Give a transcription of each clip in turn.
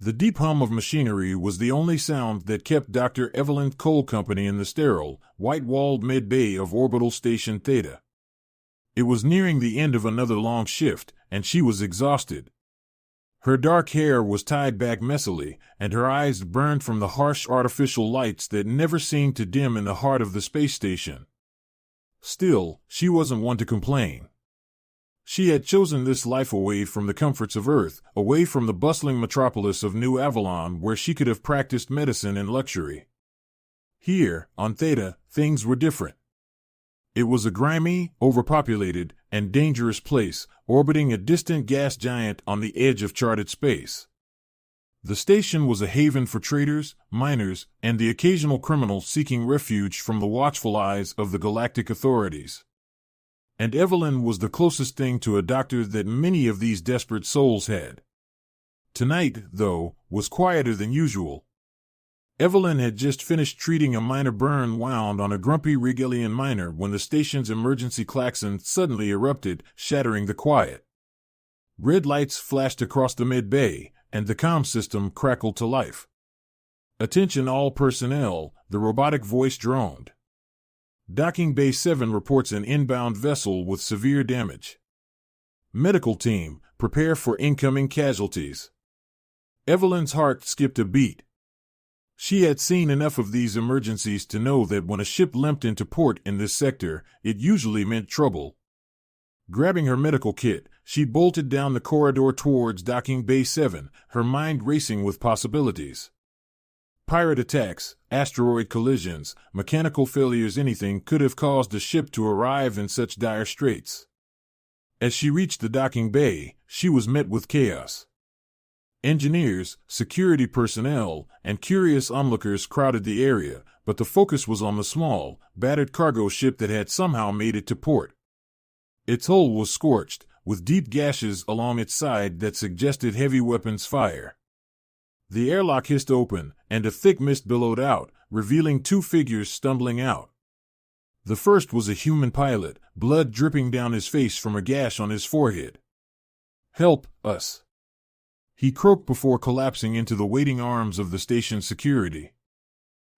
The deep hum of machinery was the only sound that kept Dr. Evelyn Cole company in the sterile, white-walled mid-bay of Orbital Station Theta. It was nearing the end of another long shift, and she was exhausted. Her dark hair was tied back messily, and her eyes burned from the harsh artificial lights that never seemed to dim in the heart of the space station. Still, she wasn't one to complain. She had chosen this life away from the comforts of Earth, away from the bustling metropolis of New Avalon where she could have practiced medicine in luxury. Here, on Theta, things were different. It was a grimy, overpopulated, and dangerous place, orbiting a distant gas giant on the edge of charted space. The station was a haven for traders, miners, and the occasional criminal seeking refuge from the watchful eyes of the galactic authorities. And Evelyn was the closest thing to a doctor that many of these desperate souls had. Tonight, though, was quieter than usual. Evelyn had just finished treating a minor burn wound on a grumpy Regalian miner when the station's emergency klaxon suddenly erupted, shattering the quiet. Red lights flashed across the mid-bay, and the comm system crackled to life. "Attention all personnel," the robotic voice droned. Docking Bay 7 reports an inbound vessel with severe damage. Medical team, prepare for incoming casualties. Evelyn's heart skipped a beat. She had seen enough of these emergencies to know that when a ship limped into port in this sector, it usually meant trouble. Grabbing her medical kit, she bolted down the corridor towards Docking Bay 7, her mind racing with possibilities. Pirate attacks, asteroid collisions, mechanical failures, anything could have caused a ship to arrive in such dire straits. As she reached the docking bay, she was met with chaos. Engineers, security personnel, and curious onlookers crowded the area, but the focus was on the small, battered cargo ship that had somehow made it to port. Its hull was scorched, with deep gashes along its side that suggested heavy weapons fire. The airlock hissed open, and a thick mist billowed out, revealing two figures stumbling out. The first was a human pilot, blood dripping down his face from a gash on his forehead. "Help us," he croaked before collapsing into the waiting arms of the station's security.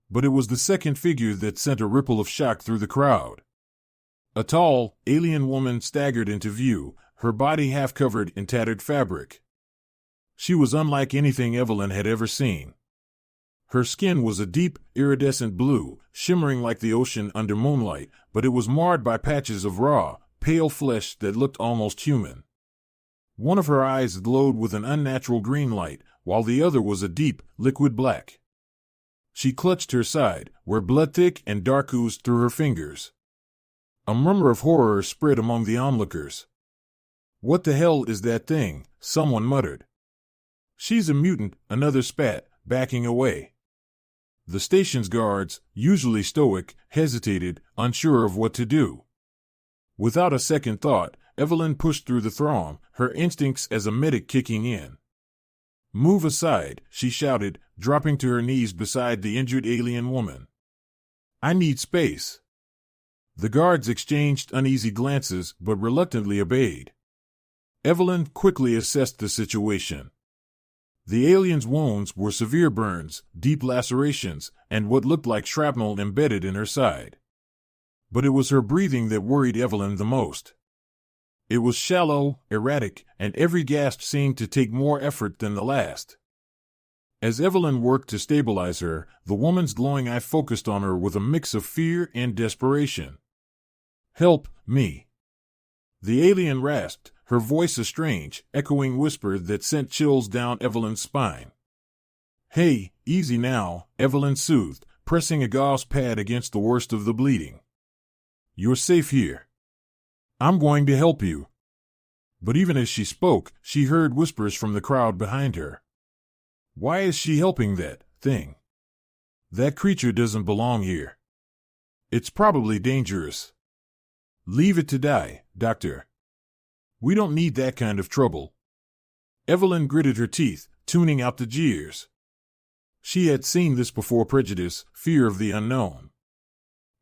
But it was the second figure that sent a ripple of shock through the crowd. A tall, alien woman staggered into view, her body half covered in tattered fabric. She was unlike anything Evelyn had ever seen. Her skin was a deep, iridescent blue, shimmering like the ocean under moonlight, but it was marred by patches of raw, pale flesh that looked almost human. One of her eyes glowed with an unnatural green light, while the other was a deep, liquid black. She clutched her side, where blood thick and dark oozed through her fingers. A murmur of horror spread among the onlookers. "What the hell is that thing?" someone muttered. "She's a mutant," another spat, backing away. The station's guards, usually stoic, hesitated, unsure of what to do. Without a second thought, Evelyn pushed through the throng, her instincts as a medic kicking in. "Move aside," she shouted, dropping to her knees beside the injured alien woman. "I need space." The guards exchanged uneasy glances but reluctantly obeyed. Evelyn quickly assessed the situation. The alien's wounds were severe burns, deep lacerations, and what looked like shrapnel embedded in her side. But it was her breathing that worried Evelyn the most. It was shallow, erratic, and every gasp seemed to take more effort than the last. As Evelyn worked to stabilize her, the woman's glowing eye focused on her with a mix of fear and desperation. "Help me!" The alien rasped, her voice a strange, echoing whisper that sent chills down Evelyn's spine. "Hey, easy now," Evelyn soothed, pressing a gauze pad against the worst of the bleeding. "You're safe here. I'm going to help you." But even as she spoke, she heard whispers from the crowd behind her. "Why is she helping that thing? That creature doesn't belong here. It's probably dangerous. Leave it to die, Doctor. We don't need that kind of trouble." Evelyn gritted her teeth, tuning out the jeers. She had seen this before: prejudice, fear of the unknown.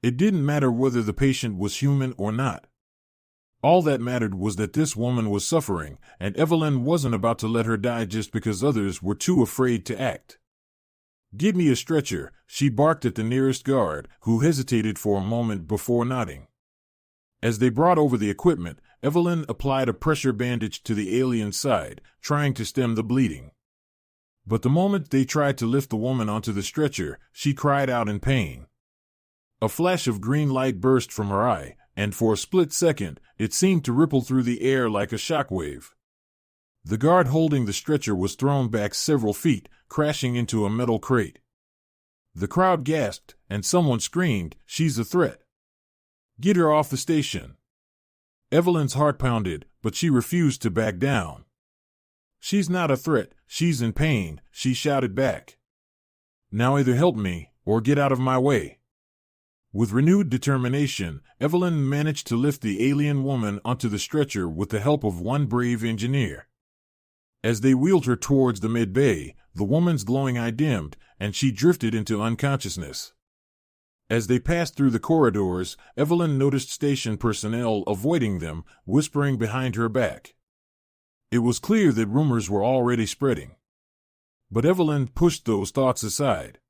It didn't matter whether the patient was human or not. All that mattered was that this woman was suffering, and Evelyn wasn't about to let her die just because others were too afraid to act. "Give me a stretcher," she barked at the nearest guard, who hesitated for a moment before nodding. As they brought over the equipment, Evelyn applied a pressure bandage to the alien's side, trying to stem the bleeding. But the moment they tried to lift the woman onto the stretcher, she cried out in pain. A flash of green light burst from her eye, and for a split second, it seemed to ripple through the air like a shockwave. The guard holding the stretcher was thrown back several feet, crashing into a metal crate. The crowd gasped, and someone screamed, "She's a threat! Get her off the station!" Evelyn's heart pounded, but she refused to back down. "She's not a threat, she's in pain," she shouted back. "Now either help me, or get out of my way." With renewed determination, Evelyn managed to lift the alien woman onto the stretcher with the help of one brave engineer. As they wheeled her towards the mid-bay, the woman's glowing eye dimmed, and she drifted into unconsciousness. As they passed through the corridors, Evelyn noticed station personnel avoiding them, whispering behind her back. It was clear that rumors were already spreading. But Evelyn pushed those thoughts aside.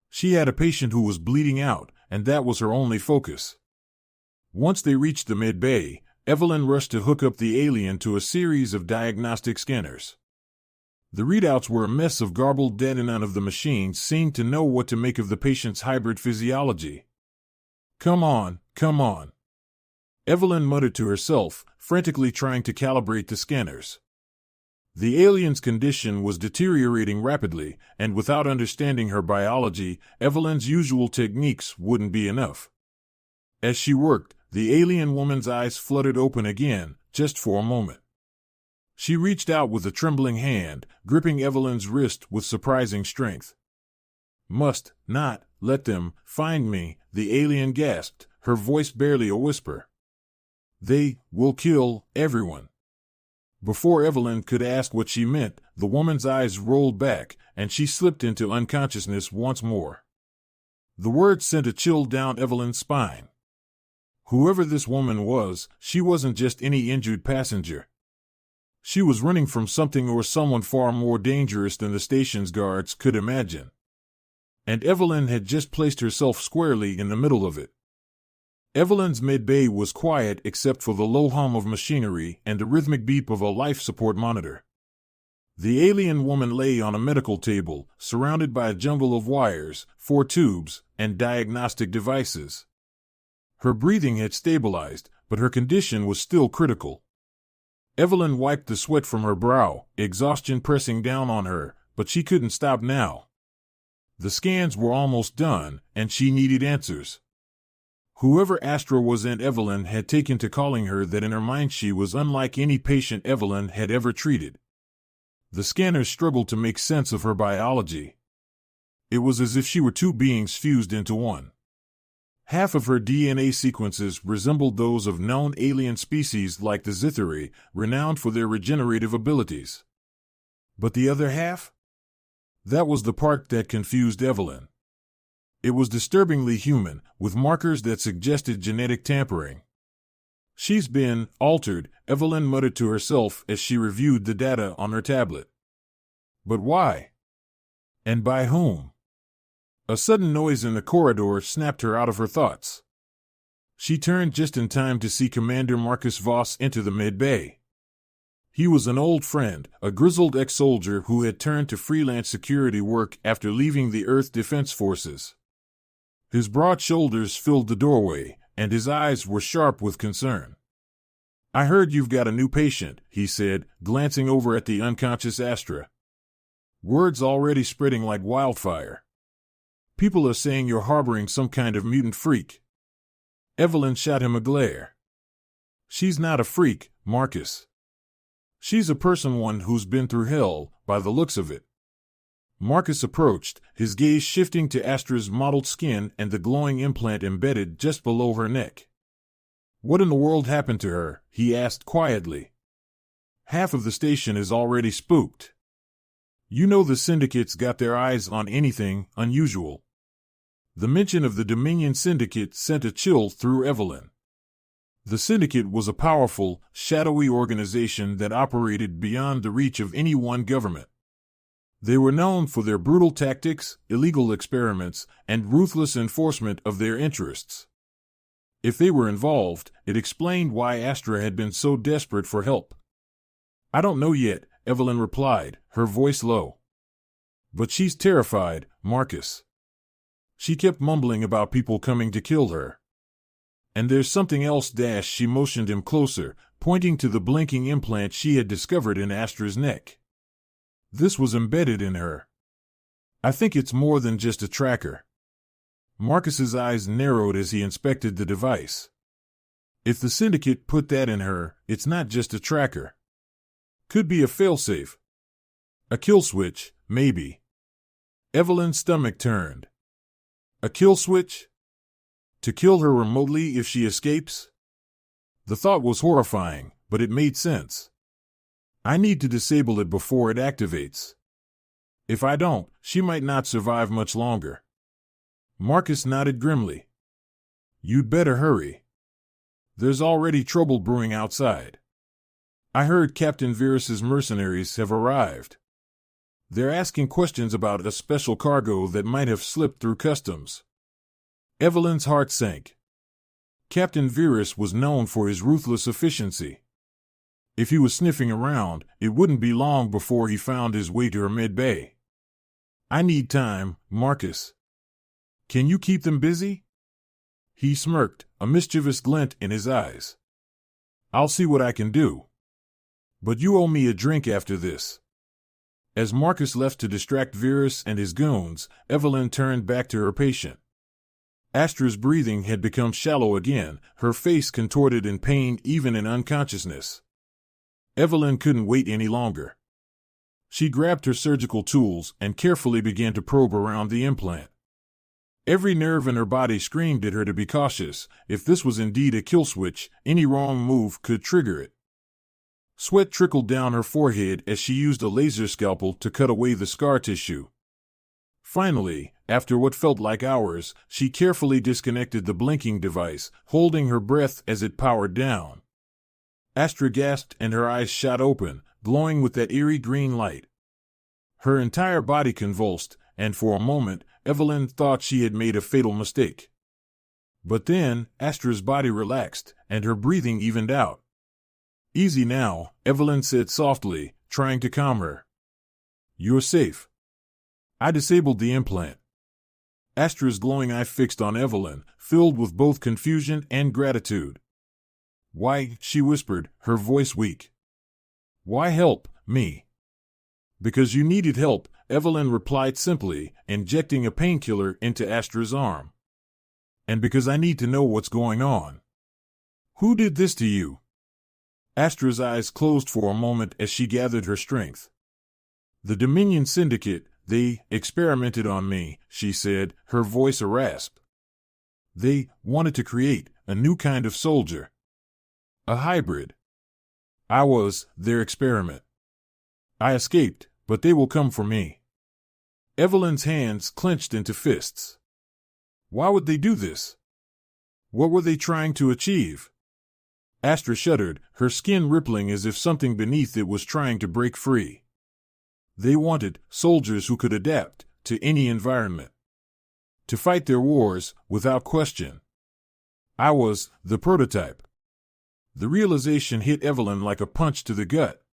She had a patient who was bleeding out, and that was her only focus. Once they reached the mid-bay, Evelyn rushed to hook up the alien to a series of diagnostic scanners. The readouts were a mess of garbled data, and none of the machines seemed to know what to make of the patient's hybrid physiology. Come on. Evelyn muttered to herself, frantically trying to calibrate the scanners. The alien's condition was deteriorating rapidly, and without understanding her biology, Evelyn's usual techniques wouldn't be enough. As she worked, the alien woman's eyes fluttered open again, just for a moment. She reached out with a trembling hand, gripping Evelyn's wrist with surprising strength. "Must not let them find me," the alien gasped, her voice barely a whisper. "They will kill everyone." Before Evelyn could ask what she meant, the woman's eyes rolled back, and she slipped into unconsciousness once more. The words sent a chill down Evelyn's spine. Whoever this woman was, she wasn't just any injured passenger. She was running from something or someone far more dangerous than the station's guards could imagine. And Evelyn had just placed herself squarely in the middle of it. Evelyn's mid-bay was quiet except for the low hum of machinery and the rhythmic beep of a life support monitor. The alien woman lay on a medical table, surrounded by a jumble of wires, 4 tubes, and diagnostic devices. Her breathing had stabilized, but her condition was still critical. Evelyn wiped the sweat from her brow, exhaustion pressing down on her, but she couldn't stop now. The scans were almost done, and she needed answers. Whoever Astra was, Aunt Evelyn had taken to calling her that in her mind she was unlike any patient Evelyn had ever treated. The scanners struggled to make sense of her biology. It was as if she were 2 beings fused into one. Half of her DNA sequences resembled those of known alien species like the Zitheri, renowned for their regenerative abilities. But the other half? That was the part that confused Evelyn. It was disturbingly human, with markers that suggested genetic tampering. "She's been altered," Evelyn muttered to herself as she reviewed the data on her tablet. But why? And by whom? A sudden noise in the corridor snapped her out of her thoughts. She turned just in time to see Commander Marcus Voss enter the mid-bay. He was an old friend, a grizzled ex-soldier who had turned to freelance security work after leaving the Earth Defense Forces. His broad shoulders filled the doorway, and his eyes were sharp with concern. "I heard you've got a new patient," he said, glancing over at the unconscious Astra. "Word's already spreading like wildfire. People are saying you're harboring some kind of mutant freak." Evelyn shot him a glare. "She's not a freak, Marcus. She's a person, one who's been through hell, by the looks of it." Marcus approached, his gaze shifting to Astra's mottled skin and the glowing implant embedded just below her neck. "What in the world happened to her?" he asked quietly. "Half of the station is already spooked. You know the syndicate's got their eyes on anything unusual." The mention of the Dominion Syndicate sent a chill through Evelyn. The Syndicate was a powerful, shadowy organization that operated beyond the reach of any one government. They were known for their brutal tactics, illegal experiments, and ruthless enforcement of their interests. If they were involved, it explained why Astra had been so desperate for help. "I don't know yet," Evelyn replied, her voice low. "But she's terrified, Marcus." She kept mumbling about people coming to kill her. "And there's something else." She motioned him closer, pointing to the blinking implant she had discovered in Astra's neck. This was embedded in her. "I think it's more than just a tracker." Marcus's eyes narrowed as he inspected the device. "If the Syndicate put that in her, it's not just a tracker. Could be a failsafe. A kill switch, maybe." Evelyn's stomach turned. A kill switch? To kill her remotely if she escapes? The thought was horrifying, but it made sense. "I need to disable it before it activates. If I don't, she might not survive much longer." Marcus nodded grimly. "You'd better hurry. There's already trouble brewing outside. I heard Captain Virus's mercenaries have arrived. They're asking questions about a special cargo that might have slipped through customs." Evelyn's heart sank. Captain Virus was known for his ruthless efficiency. If he was sniffing around, it wouldn't be long before he found his way to her mid-bay. "I need time, Marcus. Can you keep them busy?" He smirked, a mischievous glint in his eyes. "I'll see what I can do. But you owe me a drink after this." As Marcus left to distract Virus and his goons, Evelyn turned back to her patient. Astra's breathing had become shallow again, her face contorted in pain even in unconsciousness. Evelyn couldn't wait any longer. She grabbed her surgical tools and carefully began to probe around the implant. Every nerve in her body screamed at her to be cautious. If this was indeed a kill switch, any wrong move could trigger it. Sweat trickled down her forehead as she used a laser scalpel to cut away the scar tissue. Finally, after what felt like hours, she carefully disconnected the blinking device, holding her breath as it powered down. Astra gasped and her eyes shot open, glowing with that eerie green light. Her entire body convulsed, and for a moment, Evelyn thought she had made a fatal mistake. But then, Astra's body relaxed, and her breathing evened out. "Easy now," Evelyn said softly, trying to calm her. "You're safe. I disabled the implant." Astra's glowing eye fixed on Evelyn, filled with both confusion and gratitude. "Why," she whispered, her voice weak. "Why help me?" "Because you needed help," Evelyn replied simply, injecting a painkiller into Astra's arm. "And because I need to know what's going on." "Who did this to you?" Astra's eyes closed for a moment as she gathered her strength. "The Dominion Syndicate, they experimented on me," she said, her voice a rasp. "They wanted to create a new kind of soldier. A hybrid. I was their experiment. I escaped, but they will come for me." Evelyn's hands clenched into fists. Why would they do this? What were they trying to achieve? Astra shuddered, her skin rippling as if something beneath it was trying to break free. They wanted soldiers who could adapt to any environment, to fight their wars without question. I was the prototype. The realization hit Evelyn like a punch to the gut.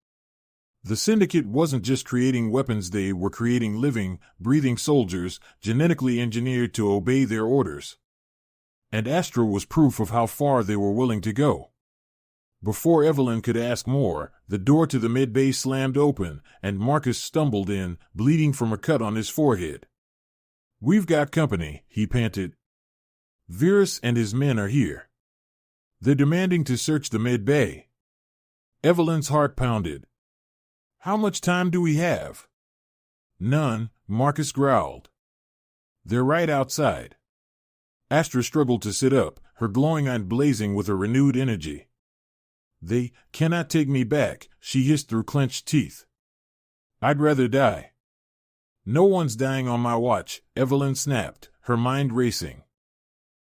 The Syndicate wasn't just creating weapons, they were creating living, breathing soldiers, genetically engineered to obey their orders. And Astra was proof of how far they were willing to go. Before Evelyn could ask more, the door to the mid-bay slammed open, and Marcus stumbled in, bleeding from a cut on his forehead. "We've got company," he panted. "Virus and his men are here. They're demanding to search the mid-bay." Evelyn's heart pounded. "How much time do we have?" "None," Marcus growled. "They're right outside." Astra struggled to sit up, her glowing eye blazing with a renewed energy. "They cannot take me back," she hissed through clenched teeth. "I'd rather die." "No one's dying on my watch," Evelyn snapped, her mind racing.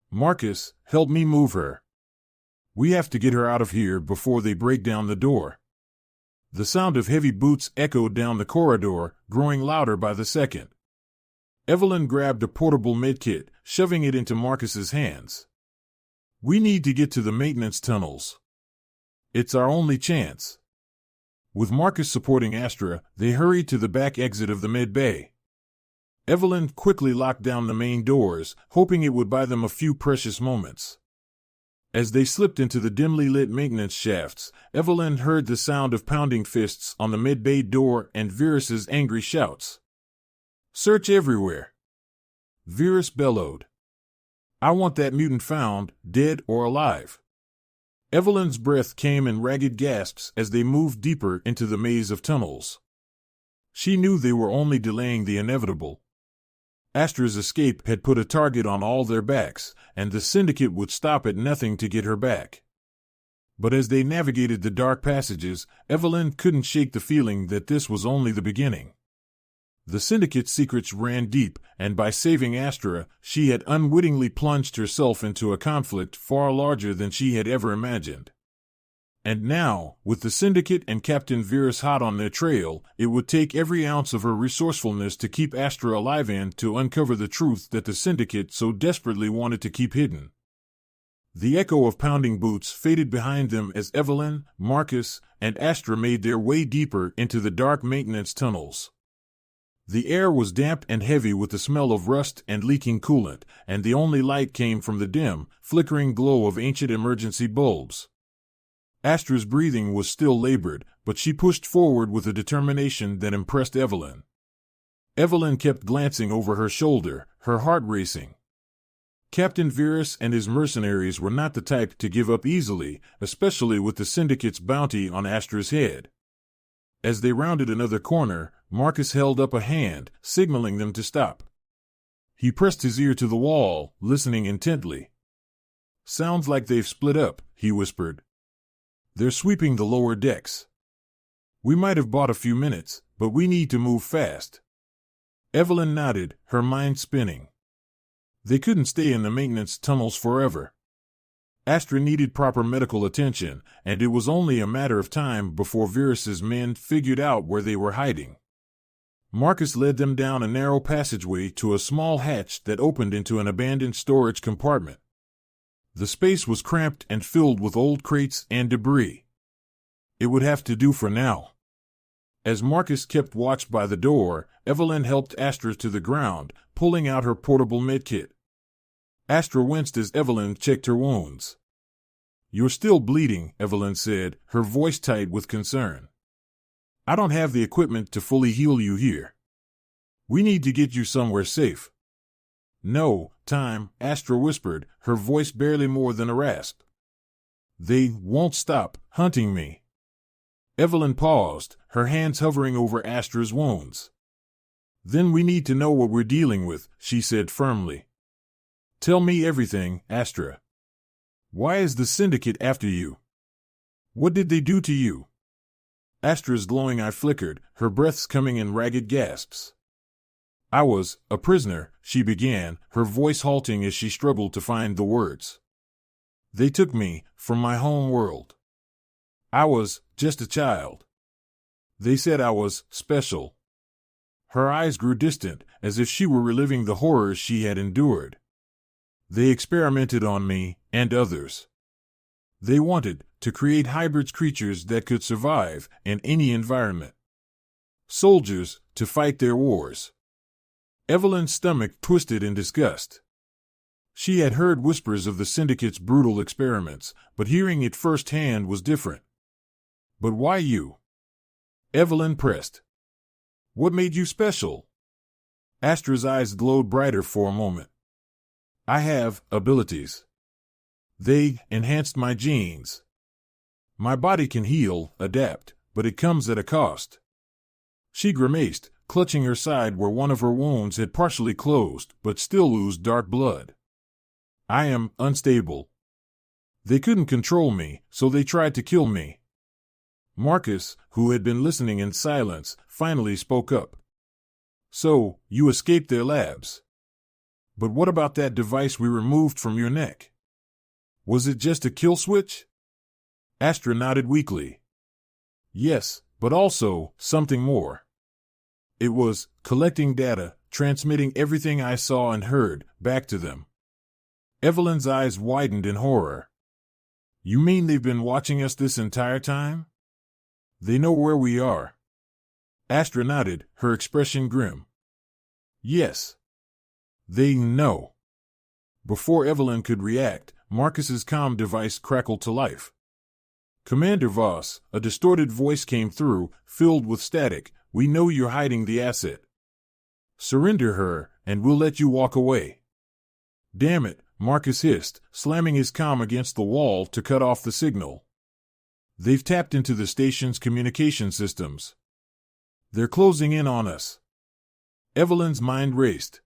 "Marcus, help me move her. We have to get her out of here before they break down the door. The sound of heavy boots echoed down the corridor, growing louder by the second. Evelyn grabbed a portable medkit, shoving it into Marcus's hands. We need to get to the maintenance tunnels. It's our only chance. With Marcus supporting Astra, they hurried to the back exit of the med bay. Evelyn quickly locked down the main doors, hoping it would buy them a few precious moments. As they slipped into the dimly lit maintenance shafts, Evelyn heard the sound of pounding fists on the mid-bay door and Virus's angry shouts. Search everywhere! Virus bellowed. I want that mutant found, dead or alive. Evelyn's breath came in ragged gasps as they moved deeper into the maze of tunnels. She knew they were only delaying the inevitable. Astra's escape had put a target on all their backs, and the Syndicate would stop at nothing to get her back. But as they navigated the dark passages, Evelyn couldn't shake the feeling that this was only the beginning. The Syndicate's secrets ran deep, and by saving Astra, she had unwittingly plunged herself into a conflict far larger than she had ever imagined. And now, with the Syndicate and Captain Virus hot on their trail, it would take every ounce of her resourcefulness to keep Astra alive and to uncover the truth that the Syndicate so desperately wanted to keep hidden. The echo of pounding boots faded behind them as Evelyn, Marcus, and Astra made their way deeper into the dark maintenance tunnels. The air was damp and heavy with the smell of rust and leaking coolant, and the only light came from the dim, flickering glow of ancient emergency bulbs. Astra's breathing was still labored, but she pushed forward with a determination that impressed Evelyn. Evelyn kept glancing over her shoulder, her heart racing. Captain Virus and his mercenaries were not the type to give up easily, especially with the Syndicate's bounty on Astra's head. As they rounded another corner, Marcus held up a hand, signaling them to stop. He pressed his ear to the wall, listening intently. Sounds like they've split up, he whispered. They're sweeping the lower decks. We might have bought a few minutes, but we need to move fast. Evelyn nodded, her mind spinning. They couldn't stay in the maintenance tunnels forever. Astra needed proper medical attention, and it was only a matter of time before Virus's men figured out where they were hiding. Marcus led them down a narrow passageway to a small hatch that opened into an abandoned storage compartment. The space was cramped and filled with old crates and debris. It would have to do for now. As Marcus kept watch by the door, Evelyn helped Astra to the ground, pulling out her portable medkit. Astra winced as Evelyn checked her wounds. You're still bleeding, Evelyn said, her voice tight with concern. I don't have the equipment to fully heal you here. We need to get you somewhere safe. No, time, Astra whispered, her voice barely more than a rasp. They won't stop hunting me. Evelyn paused, her hands hovering over Astra's wounds. Then we need to know what we're dealing with, she said firmly. Tell me everything, Astra. Why is the Syndicate after you? What did they do to you? Astra's glowing eye flickered, her breaths coming in ragged gasps. I was a prisoner, she began, her voice halting as she struggled to find the words. They took me from my home world. I was just a child. They said I was special. Her eyes grew distant, as if she were reliving the horrors she had endured. They experimented on me and others. They wanted to create hybrid creatures that could survive in any environment. Soldiers to fight their wars. Evelyn's stomach twisted in disgust. She had heard whispers of the Syndicate's brutal experiments, but hearing it firsthand was different. But why you? Evelyn pressed. What made you special? Astra's eyes glowed brighter for a moment. I have abilities. They enhanced my genes. My body can heal, adapt, but it comes at a cost. She grimaced, clutching her side where one of her wounds had partially closed, but still oozed dark blood. I am unstable. They couldn't control me, so they tried to kill me. Marcus, who had been listening in silence, finally spoke up. So, you escaped their labs. But what about that device we removed from your neck? Was it just a kill switch? Astra nodded weakly. Yes, but also something more. It was collecting data, transmitting everything I saw and heard back to them. Evelyn's eyes widened in horror. You mean they've been watching us this entire time? They know where we are. Astra nodded, her expression grim. Yes. They know. Before Evelyn could react, Marcus's comm device crackled to life. Commander Voss, a distorted voice came through, filled with static. We know you're hiding the asset. Surrender her, and we'll let you walk away. Damn it, Marcus hissed, slamming his comm against the wall to cut off the signal. They've tapped into the station's communication systems. They're closing in on us. Evelyn's mind raced.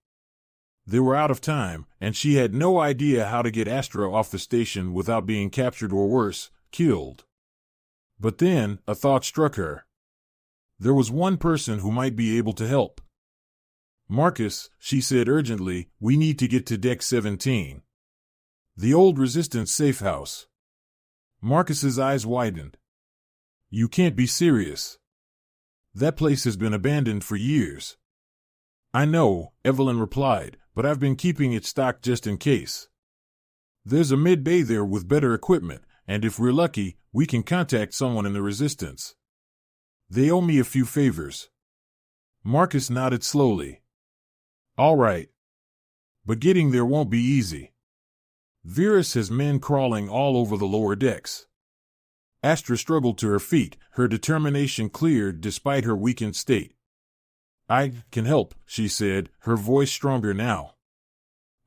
They were out of time, and she had no idea how to get Astra off the station without being captured or worse, killed. But then, a thought struck her. There was one person who might be able to help. Marcus, she said urgently, we need to get to Deck 17. The old Resistance safe house. Marcus's eyes widened. You can't be serious. That place has been abandoned for years. I know, Evelyn replied, but I've been keeping it stocked just in case. There's a mid-bay there with better equipment, and if we're lucky, we can contact someone in the Resistance. They owe me a few favors. Marcus nodded slowly. All right. But getting there won't be easy. Virus has men crawling all over the lower decks. Astra struggled to her feet, her determination clear despite her weakened state. I can help, she said, her voice stronger now.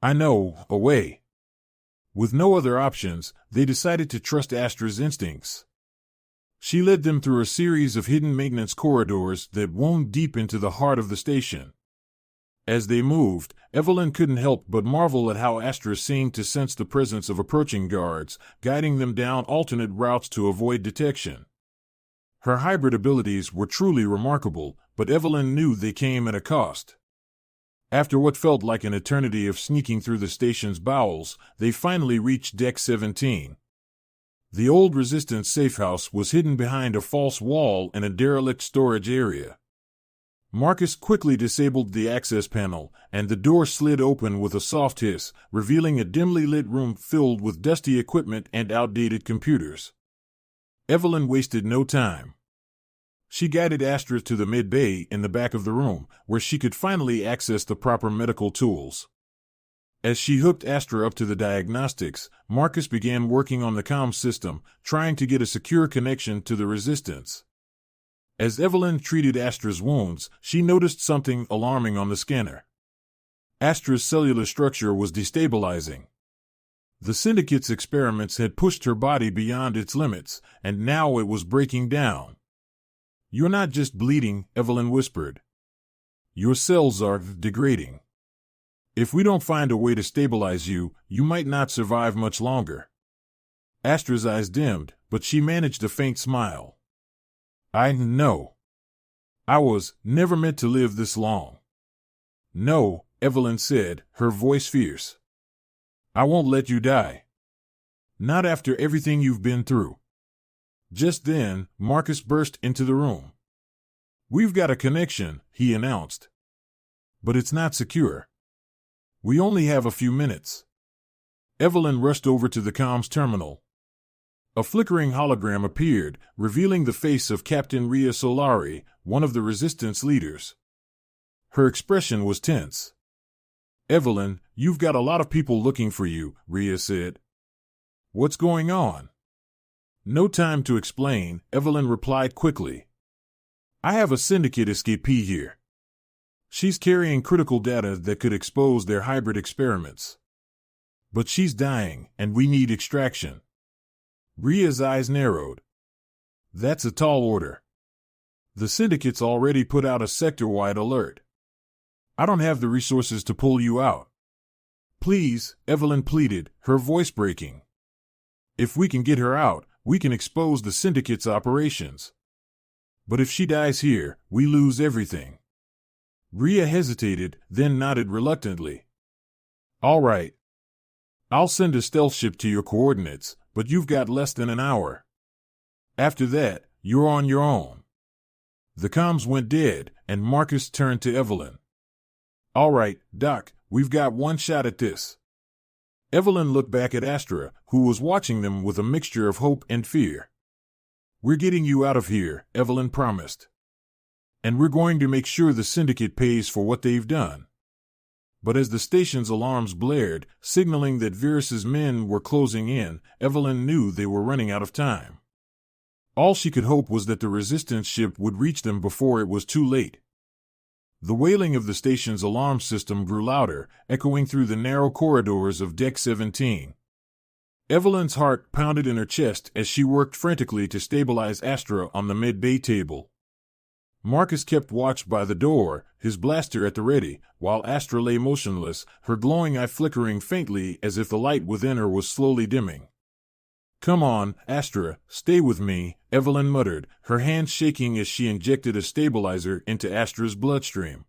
I know, away. With no other options, they decided to trust Astra's instincts. She led them through a series of hidden maintenance corridors that wound deep into the heart of the station. As they moved, Evelyn couldn't help but marvel at how Astra seemed to sense the presence of approaching guards, guiding them down alternate routes to avoid detection. Her hybrid abilities were truly remarkable, but Evelyn knew they came at a cost. After what felt like an eternity of sneaking through the station's bowels, they finally reached Deck 17. The old Resistance safehouse was hidden behind a false wall in a derelict storage area. Marcus quickly disabled the access panel, and the door slid open with a soft hiss, revealing a dimly lit room filled with dusty equipment and outdated computers. Evelyn wasted no time. She guided Astra to the mid-bay in the back of the room, where she could finally access the proper medical tools. As she hooked Astra up to the diagnostics, Marcus began working on the comm system, trying to get a secure connection to the Resistance. As Evelyn treated Astra's wounds, she noticed something alarming on the scanner. Astra's cellular structure was destabilizing. The Syndicate's experiments had pushed her body beyond its limits, and now it was breaking down. You're not just bleeding, Evelyn whispered. Your cells are degrading. If we don't find a way to stabilize you, you might not survive much longer. Astra's eyes dimmed, but she managed a faint smile. I know. I was never meant to live this long. No, Evelyn said, her voice fierce. I won't let you die. Not after everything you've been through. Just then, Marcus burst into the room. We've got a connection, he announced. But it's not secure. We only have a few minutes. Evelyn rushed over to the comms terminal. A flickering hologram appeared, revealing the face of Captain Rhea Solari, one of the Resistance leaders. Her expression was tense. Evelyn, you've got a lot of people looking for you, Rhea said. What's going on? No time to explain, Evelyn replied quickly. I have a Syndicate escapee here. She's carrying critical data that could expose their hybrid experiments. But she's dying, and we need extraction. Rhea's eyes narrowed. That's a tall order. The Syndicate's already put out a sector-wide alert. I don't have the resources to pull you out. Please, Evelyn pleaded, her voice breaking. If we can get her out, we can expose the Syndicate's operations. But if she dies here, we lose everything. Rhea hesitated, then nodded reluctantly. All right. I'll send a stealth ship to your coordinates, but you've got less than an hour. After that, you're on your own. The comms went dead, and Marcus turned to Evelyn. All right, Doc, we've got one shot at this. Evelyn looked back at Astra, who was watching them with a mixture of hope and fear. We're getting you out of here, Evelyn promised. And we're going to make sure the syndicate pays for what they've done. But as the station's alarms blared, signaling that Virus's men were closing in, Evelyn knew they were running out of time. All she could hope was that the resistance ship would reach them before it was too late. The wailing of the station's alarm system grew louder, echoing through the narrow corridors of Deck 17. Evelyn's heart pounded in her chest as she worked frantically to stabilize Astra on the mid-bay table. Marcus kept watch by the door, his blaster at the ready, while Astra lay motionless, her glowing eye flickering faintly as if the light within her was slowly dimming. Come on, Astra, stay with me, Evelyn muttered, her hands shaking as she injected a stabilizer into Astra's bloodstream.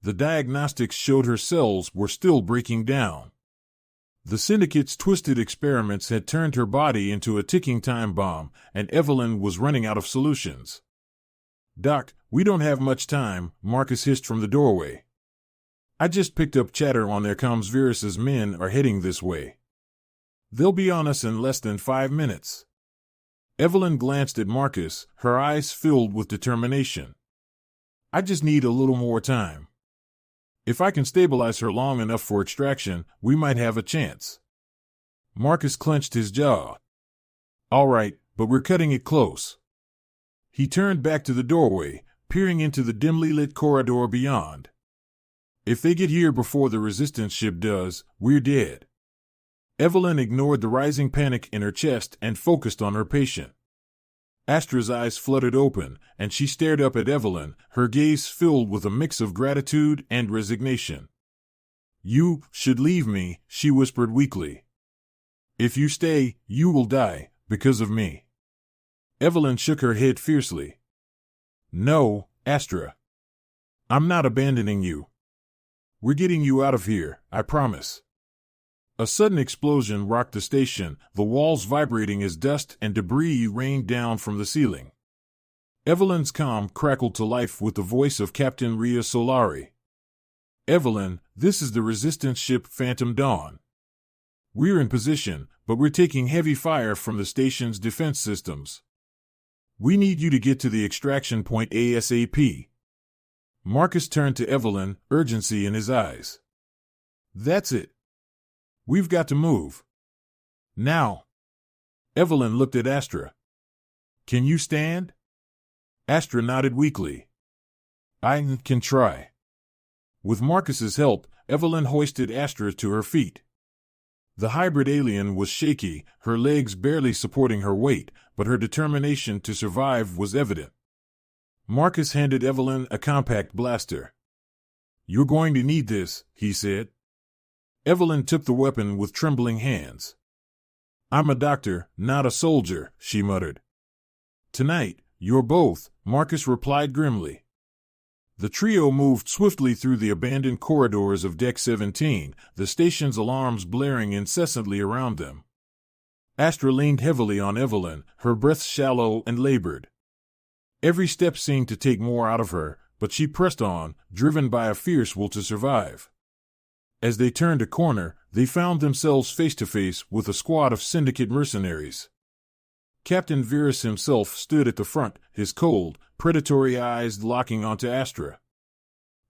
The diagnostics showed her cells were still breaking down. The syndicate's twisted experiments had turned her body into a ticking time bomb, and Evelyn was running out of solutions. Doc, we don't have much time, Marcus hissed from the doorway. I just picked up chatter on their comms. Virus's men are heading this way. They'll be on us in less than 5 minutes. Evelyn glanced at Marcus, her eyes filled with determination. I just need a little more time. If I can stabilize her long enough for extraction, we might have a chance. Marcus clenched his jaw. All right, but we're cutting it close. He turned back to the doorway, peering into the dimly lit corridor beyond. If they get here before the resistance ship does, we're dead. Evelyn ignored the rising panic in her chest and focused on her patient. Astra's eyes fluttered open, and she stared up at Evelyn, her gaze filled with a mix of gratitude and resignation. You should leave me, she whispered weakly. If you stay, you will die, because of me. Evelyn shook her head fiercely. No, Astra. I'm not abandoning you. We're getting you out of here, I promise. A sudden explosion rocked the station, the walls vibrating as dust and debris rained down from the ceiling. Evelyn's comm crackled to life with the voice of Captain Rhea Solari. Evelyn, this is the resistance ship Phantom Dawn. We're in position, but we're taking heavy fire from the station's defense systems. We need you to get to the extraction point ASAP. Marcus turned to Evelyn, urgency in his eyes. That's it. We've got to move. Now. Evelyn looked at Astra. Can you stand? Astra nodded weakly. I can try. With Marcus's help, Evelyn hoisted Astra to her feet. The hybrid alien was shaky, her legs barely supporting her weight, but her determination to survive was evident. Marcus handed Evelyn a compact blaster. You're going to need this, he said. Evelyn took the weapon with trembling hands. I'm a doctor, not a soldier, she muttered. Tonight, you're both, Marcus replied grimly. The trio moved swiftly through the abandoned corridors of Deck 17, the station's alarms blaring incessantly around them. Astra leaned heavily on Evelyn, her breath shallow and labored. Every step seemed to take more out of her, but she pressed on, driven by a fierce will to survive. As they turned a corner, they found themselves face to face with a squad of syndicate mercenaries. Captain Virus himself stood at the front, his cold, predatory eyes locking onto Astra.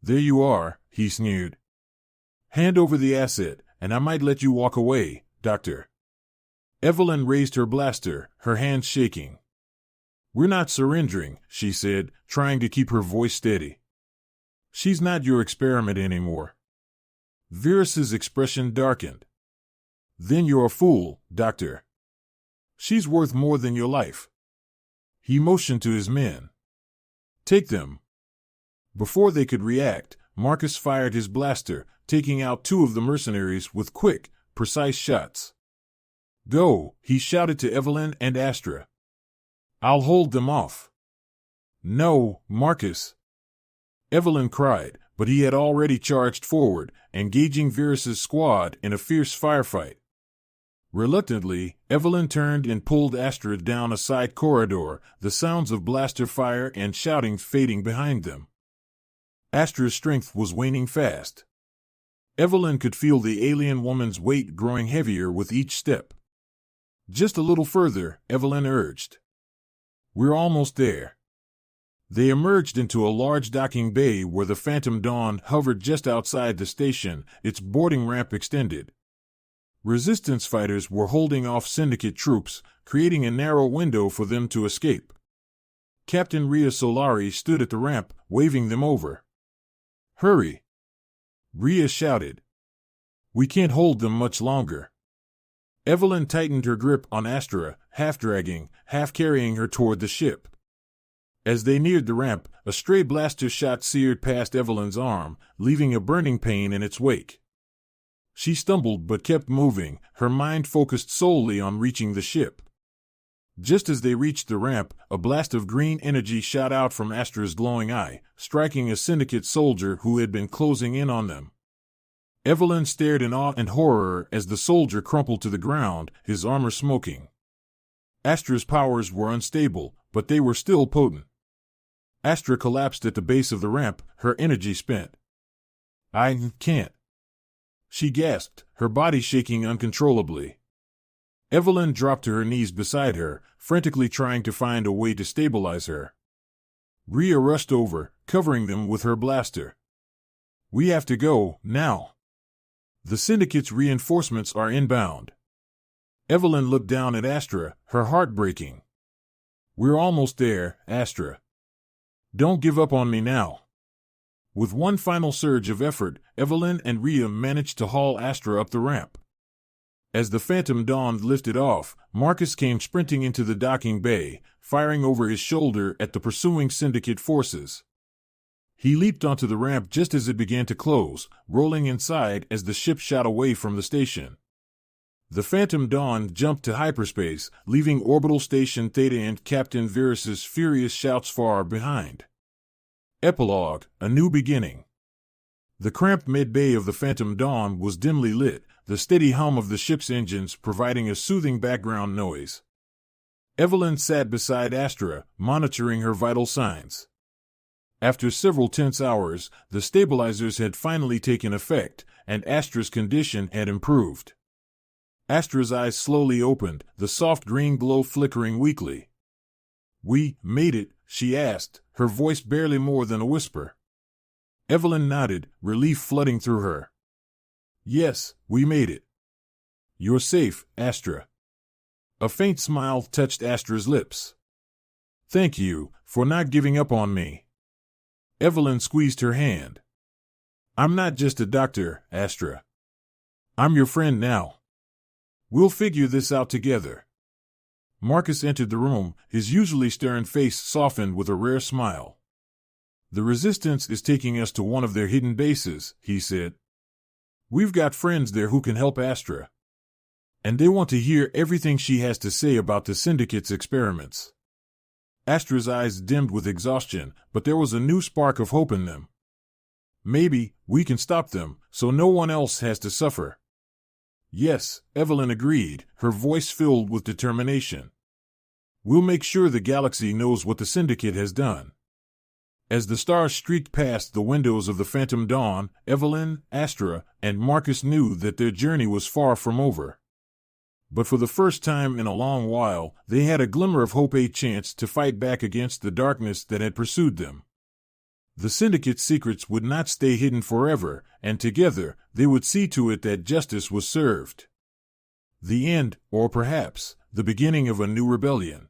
There you are, he sneered. Hand over the asset, and I might let you walk away, Doctor. Evelyn raised her blaster, her hands shaking. We're not surrendering, she said, trying to keep her voice steady. She's not your experiment anymore. Virus's expression darkened. Then you're a fool, Doctor. She's worth more than your life. He motioned to his men. Take them. Before they could react, Marcus fired his blaster, taking out 2 of the mercenaries with quick, precise shots. Go, he shouted to Evelyn and Astra. I'll hold them off. No, Marcus. Evelyn cried, but he had already charged forward, engaging Virus's squad in a fierce firefight. Reluctantly, Evelyn turned and pulled Astra down a side corridor, the sounds of blaster fire and shouting fading behind them. Astra's strength was waning fast. Evelyn could feel the alien woman's weight growing heavier with each step. Just a little further, Evelyn urged. We're almost there. They emerged into a large docking bay where the Phantom Dawn hovered just outside the station, its boarding ramp extended. Resistance fighters were holding off Syndicate troops, creating a narrow window for them to escape. Captain Rhea Solari stood at the ramp, waving them over. Hurry! Rhea shouted. We can't hold them much longer. Evelyn tightened her grip on Astra, half dragging, half carrying her toward the ship. As they neared the ramp, a stray blaster shot seared past Evelyn's arm, leaving a burning pain in its wake. She stumbled but kept moving, her mind focused solely on reaching the ship. Just as they reached the ramp, a blast of green energy shot out from Astra's glowing eye, striking a Syndicate soldier who had been closing in on them. Evelyn stared in awe and horror as the soldier crumpled to the ground, his armor smoking. Astra's powers were unstable, but they were still potent. Astra collapsed at the base of the ramp, her energy spent. I can't. She gasped, her body shaking uncontrollably. Evelyn dropped to her knees beside her, frantically trying to find a way to stabilize her. Rhea rushed over, covering them with her blaster. We have to go, now. The Syndicate's reinforcements are inbound. Evelyn looked down at Astra, her heart breaking. We're almost there, Astra. Don't give up on me now. With one final surge of effort, Evelyn and Rhea managed to haul Astra up the ramp. As the Phantom Dawn lifted off, Marcus came sprinting into the docking bay, firing over his shoulder at the pursuing Syndicate forces. He leaped onto the ramp just as it began to close, rolling inside as the ship shot away from the station. The Phantom Dawn jumped to hyperspace, leaving Orbital Station Theta and Captain Virus's furious shouts far behind. Epilogue, A New Beginning. The cramped mid-bay of the Phantom Dawn was dimly lit, the steady hum of the ship's engines providing a soothing background noise. Evelyn sat beside Astra, monitoring her vital signs. After several tense hours, the stabilizers had finally taken effect, and Astra's condition had improved. Astra's eyes slowly opened, the soft green glow flickering weakly. We made it, she asked, her voice barely more than a whisper. Evelyn nodded, relief flooding through her. Yes, we made it. You're safe, Astra. A faint smile touched Astra's lips. Thank you for not giving up on me. Evelyn squeezed her hand. I'm not just a doctor, Astra. I'm your friend now. We'll figure this out together. Marcus entered the room, his usually stern face softened with a rare smile. The Resistance is taking us to one of their hidden bases, he said. We've got friends there who can help Astra. And they want to hear everything she has to say about the Syndicate's experiments. Astra's eyes dimmed with exhaustion, but there was a new spark of hope in them. Maybe we can stop them, so no one else has to suffer. Yes, Evelyn agreed, her voice filled with determination. We'll make sure the galaxy knows what the Syndicate has done. As the stars streaked past the windows of the Phantom Dawn, Evelyn, Astra, and Marcus knew that their journey was far from over. But for the first time in a long while, they had a glimmer of hope, a chance to fight back against the darkness that had pursued them. The Syndicate's secrets would not stay hidden forever, and together they would see to it that justice was served. The end, or perhaps, the beginning of a new rebellion.